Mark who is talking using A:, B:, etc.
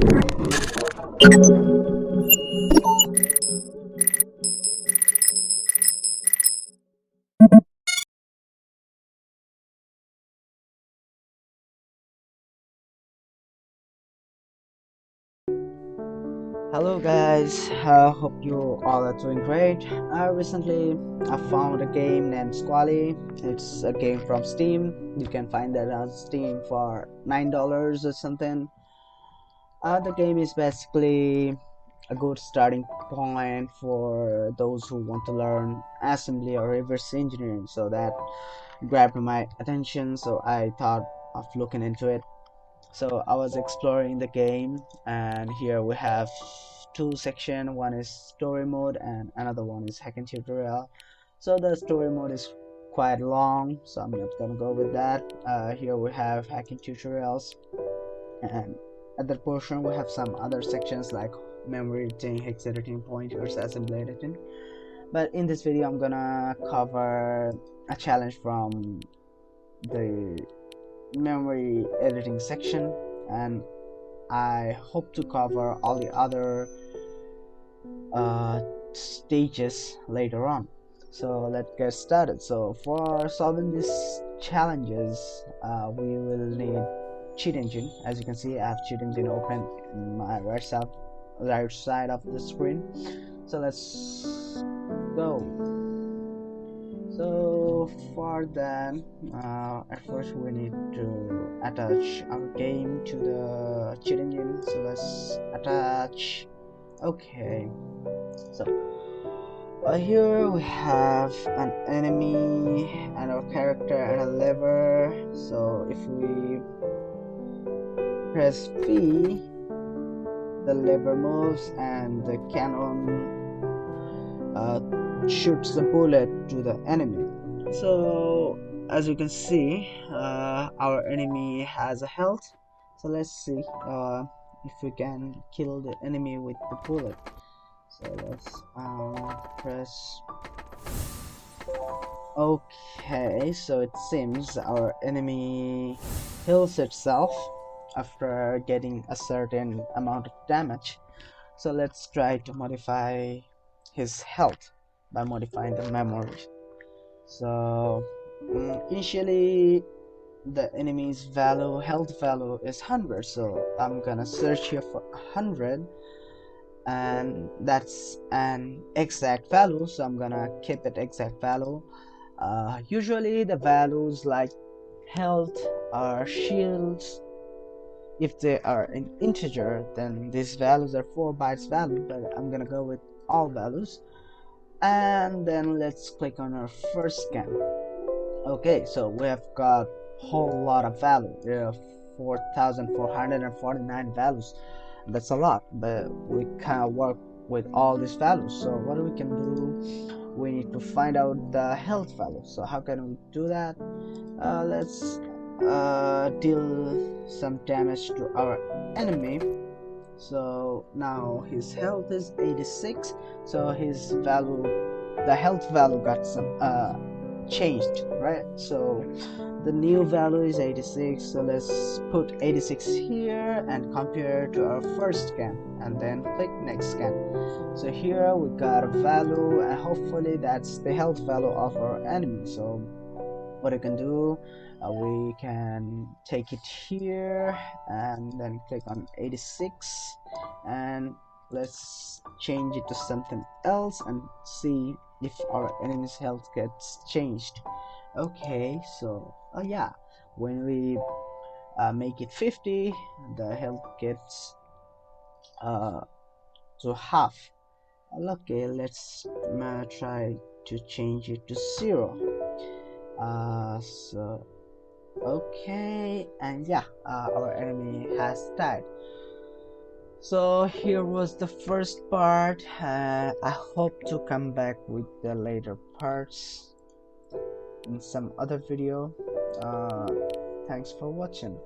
A: Hello guys, hope you all are doing great. Recently I found a game named Squally. It's a game from Steam. You can find that on Steam for $9 or something. The game is basically a good starting point for those who want to learn assembly or reverse engineering. So that grabbed my attention, so I thought of looking into it. So I was exploring the game, and here we have two sections. One is story mode and another one is hacking tutorial. So the story mode is quite long, so I'm not gonna go with that. Here we have hacking tutorials, and at that portion we have some other sections like memory editing, hex editing, pointers, assembly editing. But in this video I'm gonna cover a challenge from the memory editing section, and I hope to cover all the other stages later on. So let's get started. So for solving these challenges, we will need cheat engine. As you can see, I have cheat engine open in my right side of the screen. So let's go. So for that, at first we need to attach our game to the cheat engine. So let's attach. Okay, so here we have an enemy and our character and a lever. So if we press V, the lever moves and the cannon shoots the bullet to the enemy. So as you can see, our enemy has a health. So let's see if we can kill the enemy with the bullet. So let's press. Okay, so it seems our enemy heals itself after getting a certain amount of damage. So let's try to modify his health by modifying the memory. So initially the enemy's health value is 100, so I'm gonna search here for 100, and that's an exact value, so I'm gonna keep it exact value. Usually the values like health or shields, if they are an integer, then these values are 4 bytes value, but I'm gonna go with all values. And then let's click on our first scan. Okay, so we have got whole lot of value. There are 4,449 values. That's a lot, but we can't work with all these values. So what we can do, we need to find out the health value. So how can we do that? Let's deal some damage to our enemy. So now his health is 86, so his value, the health value got some changed, right? So the new value is 86, so let's put 86 here and compare to our first scan, and then click next scan. So here we got a value, and hopefully that's the health value of our enemy. So what I can do, we can take it here and then click on 86, and let's change it to something else and see if our enemy's health gets changed. Okay, so yeah, when we make it 50, the health gets to half. Okay, let's try to change it to 0. So okay, and yeah, our enemy has died. So here was the first part. I hope to come back with the later parts in some other video. Thanks for watching.